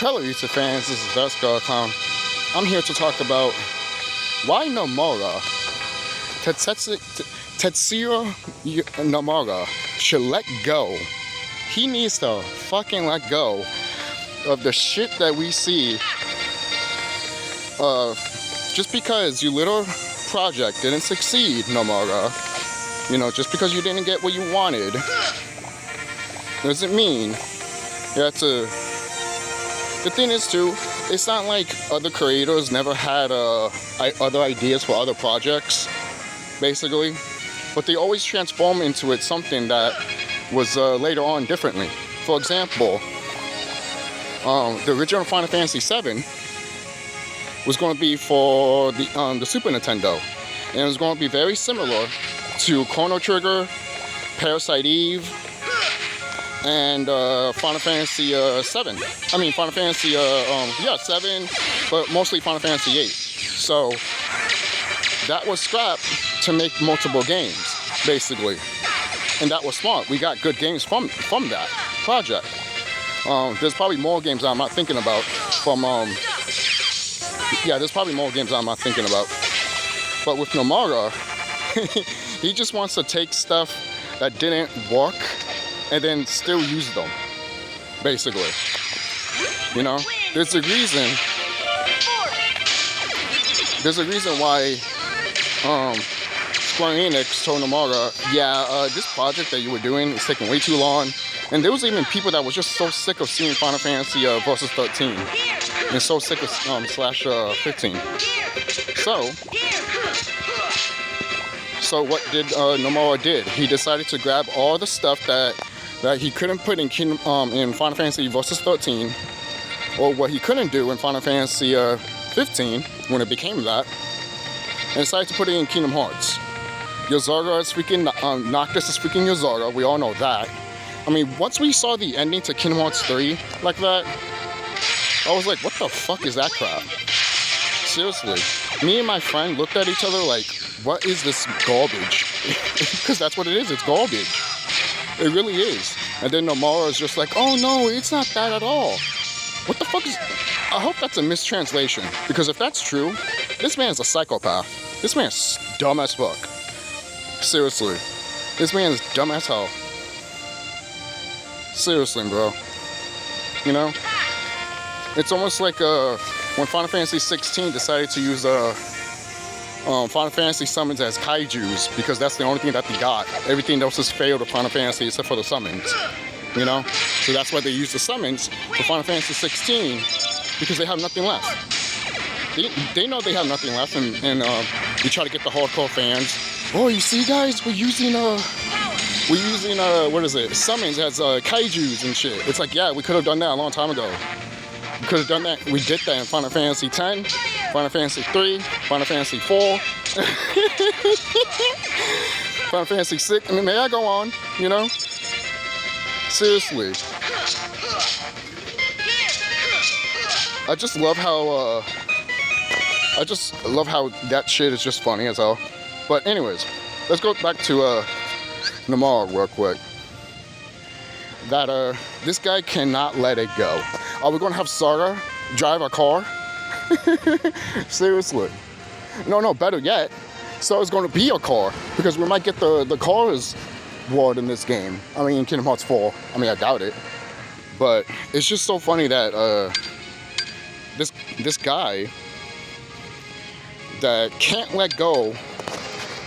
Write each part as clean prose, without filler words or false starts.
Hello YouTube fans, this is TheSkullKlown. I'm here to talk about why Nomura, Tetsuya Nomura, should let go. He needs to fucking let go of the shit that we see. Just because your little project didn't succeed, Nomura, you know, just because you didn't get what you wanted, doesn't mean you have to. The thing is too, it's not like other creators never had other ideas for other projects, basically, but they always transform into something that was later on differently. For example, the original Final Fantasy VII was going to be for the Super Nintendo, and it was going to be very similar to Chrono Trigger, Parasite Eve, and Final Fantasy VII. I mean Final Fantasy, yeah, 7, but mostly Final Fantasy 8. So that was scrapped to make multiple games, basically, and that was smart. We got good games from that project. There's probably more games I'm not thinking about from. Yeah, there's probably more games I'm not thinking about. But with Nomura, he just wants to take stuff that didn't work and then still use them, basically. You know, there's a reason why Square Enix told Nomura, yeah, this project that you were doing is taking way too long. And there was even people that was just so sick of seeing Final Fantasy Versus 13 and so sick of slash 15. So what did Nomura did? He decided to grab all the stuff that he couldn't put in Final Fantasy Versus 13, or what he couldn't do in Final Fantasy 15 when it became that, and decided to put it in Kingdom Hearts. Yozora is freaking Noctis is freaking Yozora. We all know that. I mean, once we saw the ending to Kingdom Hearts 3 like that, I was like, what the fuck is that crap? Seriously. Me and my friend looked at each other like, what is this garbage? Because that's what it is, it's garbage. It really is. And then Nomura is just like, oh no, it's not that at all. What the fuck is... I hope that's a mistranslation. Because if that's true, this man's a psychopath. This man's dumb as fuck. Seriously. This man is dumb as hell. Seriously, bro. You know? It's almost like when Final Fantasy 16 decided to use Final Fantasy summons as kaijus, because that's the only thing that they got. Everything else has failed to Final Fantasy except for the summons. You know? So that's why they use the summons for Final Fantasy 16, because they have nothing left. They know they have nothing left, and we try to get the hardcore fans. Oh, you see, guys, we're using what is it? Summons as kaijus and shit. It's like, yeah, we could have done that a long time ago. We could have done that. We did that in Final Fantasy X, Final Fantasy 3, Final Fantasy 4, Final Fantasy 6. I mean, may I go on? You know? Seriously. I just love how that shit is just funny as hell. But anyways, let's go back to Nomura real quick. That this guy cannot let it go. Are we gonna have Sara drive our car? Seriously. No, better yet, Sara's gonna be a car, because we might get the cars ward in this game. I mean, in Kingdom Hearts 4. I mean, I doubt it. But it's just so funny that this guy that can't let go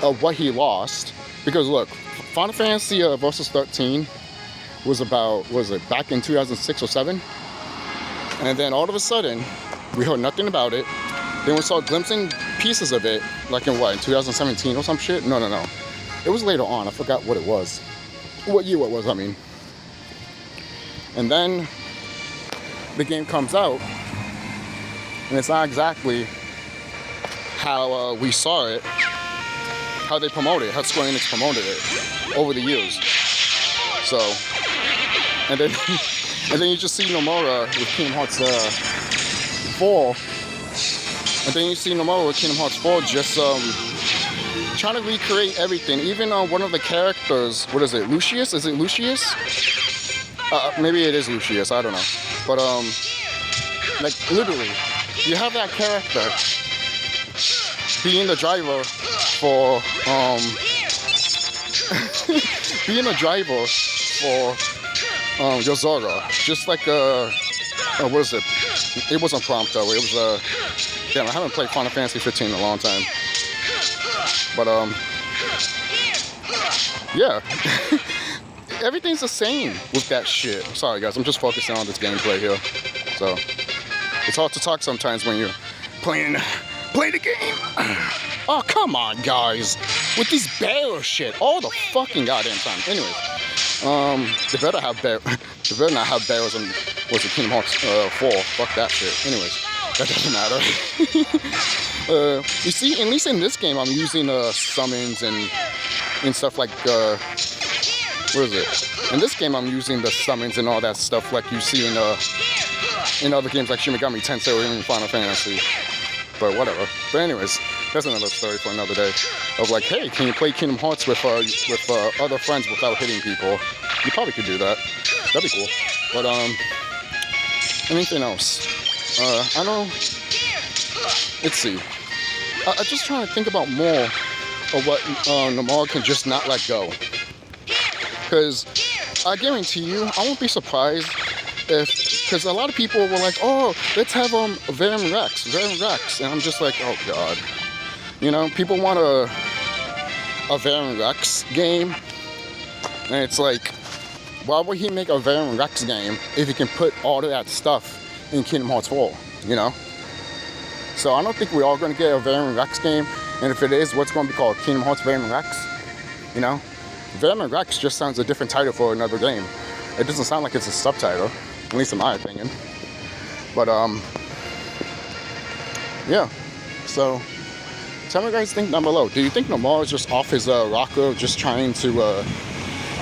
of what he lost, because look, Final Fantasy Versus 13 was about, back in 2006 or 7? And then all of a sudden, we heard nothing about it. Then we saw glimpsing pieces of it, like in what, in 2017 or some shit? No. It was later on, I forgot what it was. What year it was, I mean. And then the game comes out, and it's not exactly how we saw it, how they promoted it, how Square Enix promoted it over the years. So, and then you just see Nomura with Kingdom Hearts 4, and then you see Nomura with Kingdom Hearts 4 just trying to recreate everything. Even one of the characters, what is it, Lucius? Is it Lucius? Maybe it is Lucius, I don't know. But Like, literally, you have that character being the driver for, being a driver for Yozora. Just like, what is it? It wasn't Prompt though. It was, damn, I haven't played Final Fantasy 15 in a long time. But, yeah. Everything's the same with that shit. Sorry guys, I'm just focusing on this gameplay here. So, it's hard to talk sometimes when you're playing the game. Oh, come on guys. With these barrel shit all the fucking goddamn time. Anyways, they better not have barrels in, what's it, Kingdom Hearts 4. Fuck that shit. Anyways, that doesn't matter. You see, at least in this game, I'm using summons and stuff like, what is it? In this game, I'm using the summons and all that stuff like you see in other games like Shin Megami Tensei or even Final Fantasy. But whatever. But anyways, that's another story for another day. Of like, hey, can you play Kingdom Hearts with other friends without hitting people? You probably could do that. That'd be cool. But anything else? I don't. Let's see. I'm just trying to think about more of what Nomura can just not let go. Because I guarantee you, I won't be surprised if, because a lot of people were like, oh, let's have Verum Rex, and I'm just like, oh god. You know, people want a Verum Rex game, and it's like, why would he make a Verum Rex game if he can put all of that stuff in Kingdom Hearts 4, you know? So I don't think we're all going to get a Verum Rex game, and if it is, what's going to be called? Kingdom Hearts Verum Rex? You know? Verum Rex just sounds a different title for another game. It doesn't sound like it's a subtitle, at least in my opinion. But, yeah. So, tell me what you guys think down below. Do you think Nomura is just off his rocker, just trying to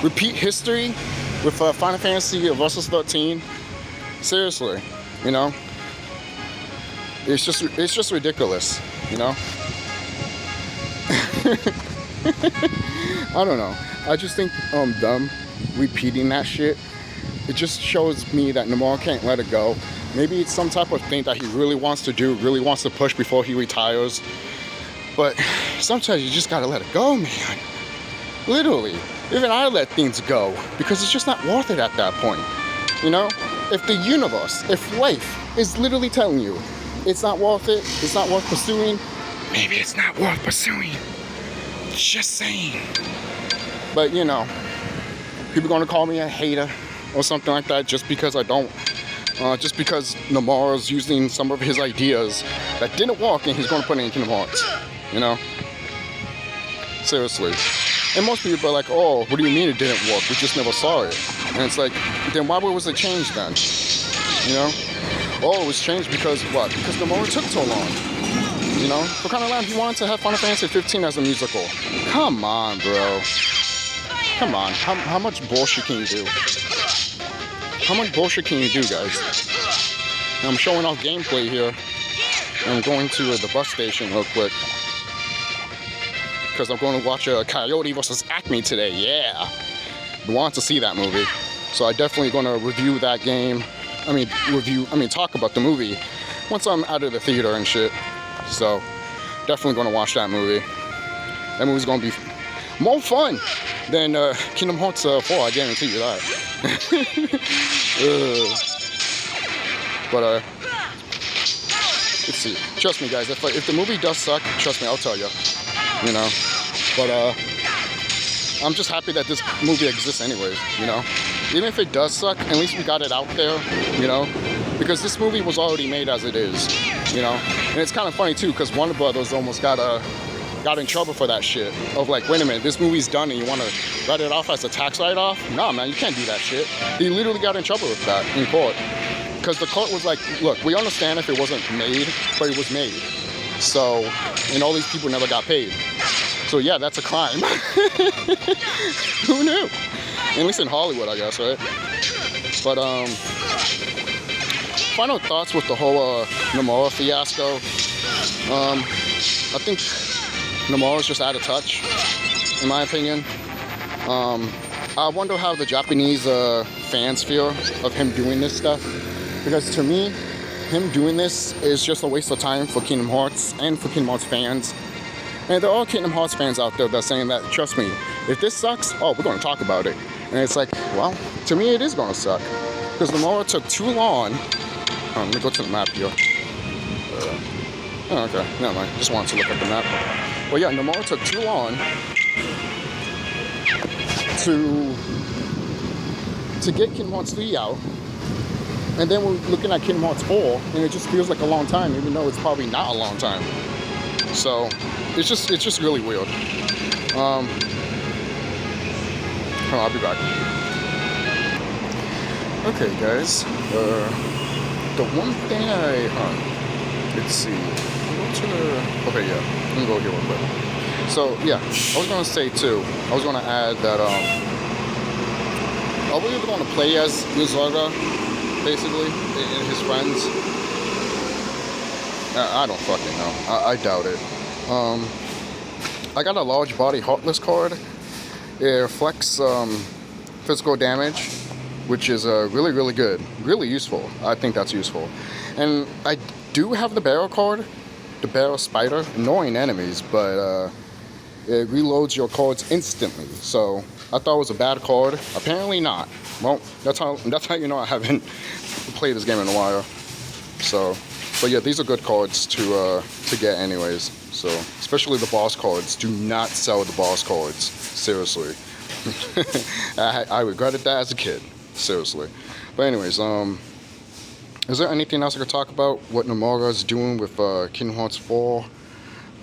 repeat history with Final Fantasy Versus 13? Seriously, you know? It's just ridiculous, you know? I don't know. I just think them repeating that shit, it just shows me that Nomura can't let it go. Maybe it's some type of thing that he really wants to do, really wants to push before he retires. But sometimes you just gotta let it go, man. Literally. Even I let things go because it's just not worth it at that point. You know? If the universe, if life is literally telling you it's not worth it, it's not worth pursuing, maybe it's not worth pursuing. Just saying. But you know, people gonna call me a hater or something like that just because I don't, just because Nomura's using some of his ideas that didn't work and he's gonna put it in Kingdom Hearts, you know? Seriously. And most people are like, oh, what do you mean it didn't work? We just never saw it. And it's like, then why was it changed then? You know? Oh, it was changed because what? Because Nomura took so long. You know? What kind of line he wanted to have Final Fantasy 15 as a musical? Come on, bro. Come on. How much bullshit can you do? How much bullshit can you do, guys? And I'm showing off gameplay here. And I'm going to the bus station real quick. Because I'm going to watch Coyote vs. Acme today. Yeah. I want to see that movie. So I'm definitely going to review that game. Talk about the movie once I'm out of the theater and shit. So, definitely going to watch that movie. That movie's going to be more fun than Kingdom Hearts 4, I guarantee you that. But, let's see. Trust me, guys, if the movie does suck, trust me, I'll tell you. You know? But, I'm just happy that this movie exists anyways, you know? Even if it does suck, at least we got it out there, you know? Because this movie was already made as it is, you know? And it's kind of funny too, because Warner Brothers almost got in trouble for that shit. Of like, wait a minute, this movie's done and you want to write it off as a tax write-off? Nah, man, you can't do that shit. He literally got in trouble with that in court. Because the court was like, look, we understand if it wasn't made, but it was made. So, and all these people never got paid. So yeah, that's a crime. Who knew? At least in Hollywood, I guess, right? But, final thoughts with the whole Nomura fiasco. I think Nomura's just out of touch, in my opinion. I wonder how the Japanese fans feel of him doing this stuff. Because to me, him doing this is just a waste of time for Kingdom Hearts and for Kingdom Hearts fans. And there are Kingdom Hearts fans out there that are saying that, trust me, if this sucks, oh, we're going to talk about it. And it's like, well, to me it is going to suck. Because Nomura took too long. Let me go to the map here. Oh, okay, never mind. Just wanted to look at the map. Well, yeah, Nomura took too long to get Kingdom Hearts 3 out. And then we're looking at Kingdom Hearts 4, and it just feels like a long time, even though it's probably not a long time. So, it's just really weird. Oh, I'll be back. Okay, guys. The one thing let's see. Okay, yeah. Let me go here real quick. So, yeah, I was gonna say too. I was gonna add that are we going to play as Yuzorga, basically, and his friends? I don't fucking know. I doubt it. I got a large body Heartless card. It reflects physical damage, which is really, really good. Really useful. I think that's useful. And I do have the Barrel card, the Barrel Spider. Annoying enemies, but it reloads your cards instantly. So I thought it was a bad card. Apparently not. Well, that's how you know I haven't played this game in a while. So, but yeah, these are good cards to get anyways. So, especially the boss cards. Do not sell the boss cards. Seriously. I regretted that as a kid. Seriously. But anyways, is there anything else I could talk about? What Nomura is doing with Kingdom Hearts 4?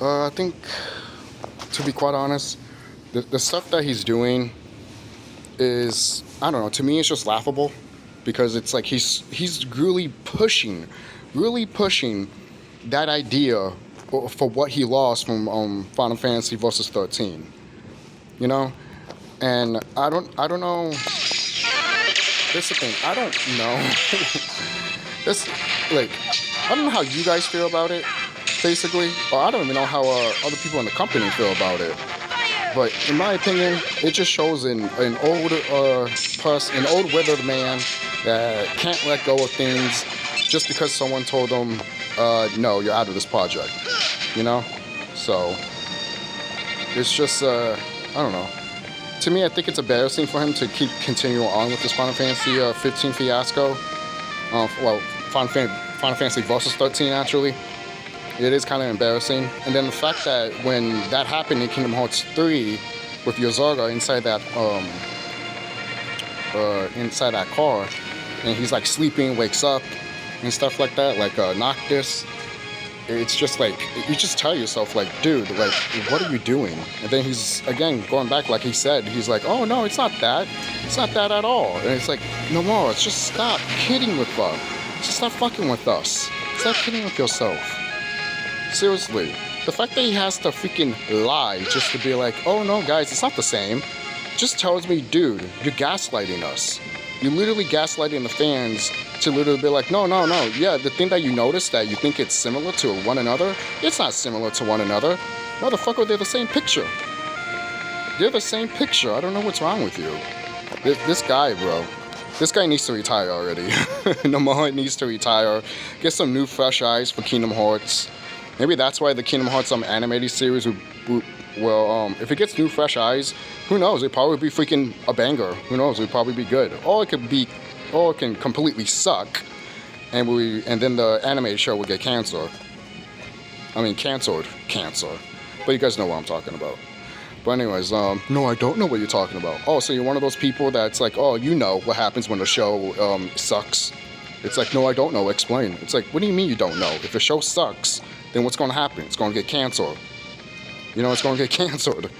I think, to be quite honest, the stuff that he's doing is, I don't know, to me it's just laughable, because it's like he's really pushing that idea for what he lost from Final Fantasy Versus 13, you know. And I don't know. That's the thing. I don't know. This, like, I don't know how you guys feel about it, basically, or I don't even know how other people in the company feel about it. But in my opinion, it just shows an old person, an old withered man that can't let go of things just because someone told them, no, you're out of this project, you know? So, it's just, I don't know. To me, I think it's embarrassing for him to keep continuing on with this Final Fantasy 15 fiasco. Well, Final Fantasy Versus 13, actually. It is kind of embarrassing. And then the fact that when that happened in Kingdom Hearts 3 with Yuzorga inside that car, and he's like sleeping, wakes up, and stuff like that, like Noctis, it's just like, you just tell yourself, like, dude, like, what are you doing? And then he's, again, going back, like he said, he's like, oh, no, it's not that. It's not that at all. And it's like, no more, just stop kidding with us. Just stop fucking with us. Stop kidding with yourself. Seriously. The fact that he has to freaking lie just to be like, oh, no, guys, it's not the same, just tells me, dude, you're gaslighting us. You're literally gaslighting the fans to literally be like, no, yeah, the thing that you notice that you think it's similar to one another, it's not similar to one another. Motherfucker, they're the same picture. They're the same picture. I don't know what's wrong with you. This guy, bro. This guy needs to retire already. Nomura needs to retire. Get some new, fresh eyes for Kingdom Hearts. Maybe that's why the Kingdom Hearts animated series well, if it gets new, fresh eyes, who knows? It'd probably be freaking a banger. Who knows? It'd probably be good. Or it can completely suck, and then the animated show would get canceled. I mean, canceled. But you guys know what I'm talking about. But anyways, no, I don't know what you're talking about. Oh, so you're one of those people that's like, oh, you know what happens when the show sucks. It's like, no, I don't know. Explain. It's like, what do you mean you don't know? If the show sucks, then what's going to happen? It's going to get canceled. You know, it's going to get canceled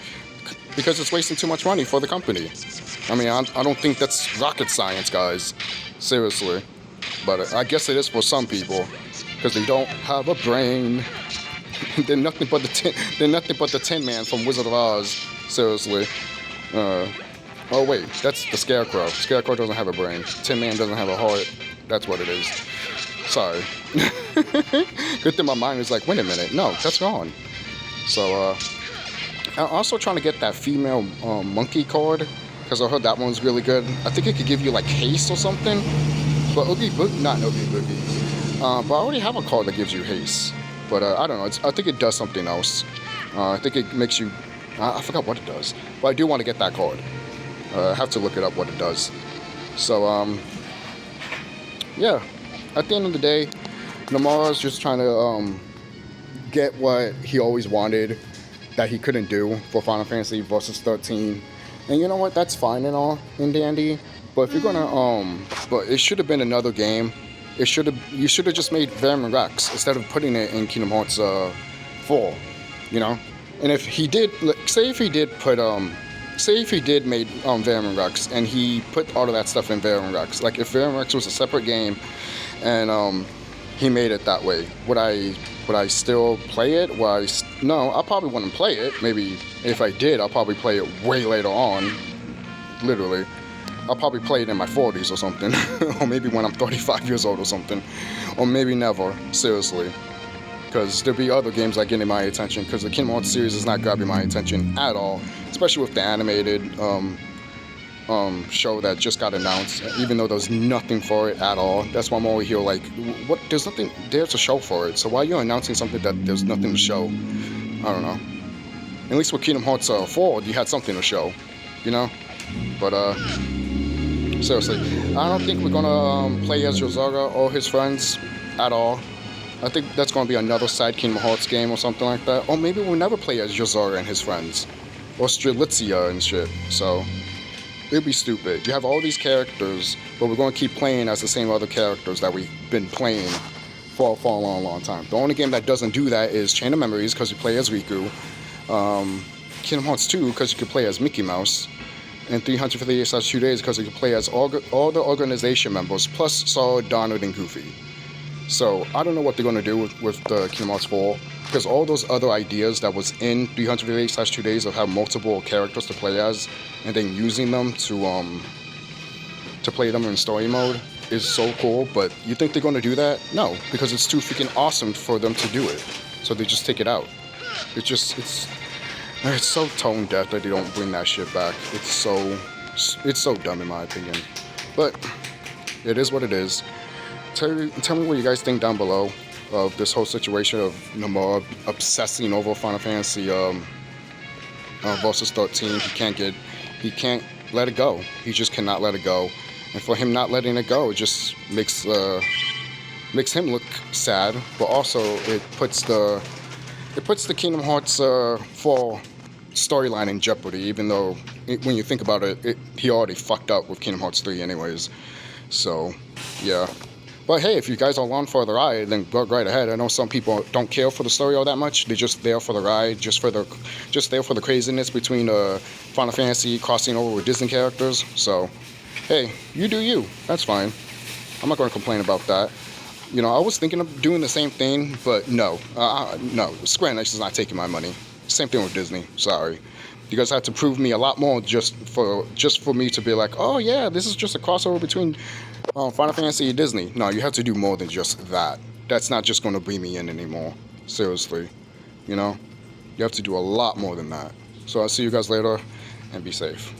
because it's wasting too much money for the company. I mean, I don't think that's rocket science, guys. Seriously. But I guess it is for some people because they don't have a brain. They're nothing but the Tin Man from Wizard of Oz. Seriously. Oh wait, that's the Scarecrow. Scarecrow doesn't have a brain. Tin Man doesn't have a heart. That's what it is. Sorry. Good thing my mind is like, wait a minute. No, that's gone. So, I'm also trying to get that female monkey card because I heard that one's really good. I think it could give you like haste or something. But not Oogie Boogie. But I already have a card that gives you haste. But I don't know. I think it does something else. I think it makes you... I forgot what it does. But I do want to get that card. I have to look it up what it does. So, yeah. At the end of the day, Nomura's just trying to get what he always wanted that he couldn't do for Final Fantasy Versus 13. And you know what? That's fine and all in dandy. But if you're gonna, but it should have been another game. You should have just made Verum Rex instead of putting it in Kingdom Hearts 4. You know? And if he did, say if he did made Verum Rex and he put all of that stuff in Verum Rex, like if Verum Rex was a separate game and he made it that way, would I still play it? No, I probably wouldn't play it. Maybe if I did, I'll probably play it way later on. Literally. I'll probably play it in my 40s or something. Or maybe when I'm 35 years old or something. Or maybe never. Seriously. Because there'll be other games that get my attention. Because the Kingdom Hearts series is not grabbing my attention at all. Especially with the animated show that just got announced. Even though there's nothing for it at all. That's why I'm over here like, what? There's nothing there to show for it. So why are you announcing something that there's nothing to show? I don't know. At least with Kingdom Hearts 4, you had something to show. You know? But, seriously, I don't think we're gonna play as Rosaga or his friends at all. I think that's gonna be another side Kingdom Hearts game or something like that. Or maybe we'll never play as Rosaga and his friends. Or Strelitzia and shit. So, it'd be stupid. You have all these characters, but we're gonna keep playing as the same other characters that we've been playing for a long time. The only game that doesn't do that is Chain of Memories, because you play as Riku. Kingdom Hearts 2, because you can play as Mickey Mouse. And 358/2 days because you can play as all the organization members, plus Solid, Donald, and Goofy. So, I don't know what they're going to do with the Kingdom Hearts 4, because all those other ideas that was in 358/2 days of having multiple characters to play as, and then using them to play them in story mode is so cool, but you think they're going to do that? No, because it's too freaking awesome for them to do it. So they just take it out. It's so tone deaf that they don't bring that shit back. It's so dumb in my opinion. But it is what it is. Tell me what you guys think down below of this whole situation of Nomura obsessing over Final Fantasy Versus 13. He can't let it go. He just cannot let it go. And for him not letting it go, it just makes him look sad. But also it puts the Kingdom Hearts 4 storyline in jeopardy, even though when you think about it, he already fucked up with Kingdom Hearts 3 anyways. So, yeah. But hey, if you guys are along for the ride, then go right ahead. I know some people don't care for the story all that much. They're just there for the ride, just there for the craziness between Final Fantasy crossing over with Disney characters. So, hey, you do you. That's fine. I'm not going to complain about that. You know, I was thinking of doing the same thing, but no. No, Square Enix is not taking my money. Same thing with Disney. Sorry. You guys have to prove me a lot more just for me to be like, oh yeah, this is just a crossover between Final Fantasy and Disney. No, you have to do more than just that. That's not just going to bring me in anymore. Seriously. You know? You have to do a lot more than that. So I'll see you guys later, and be safe.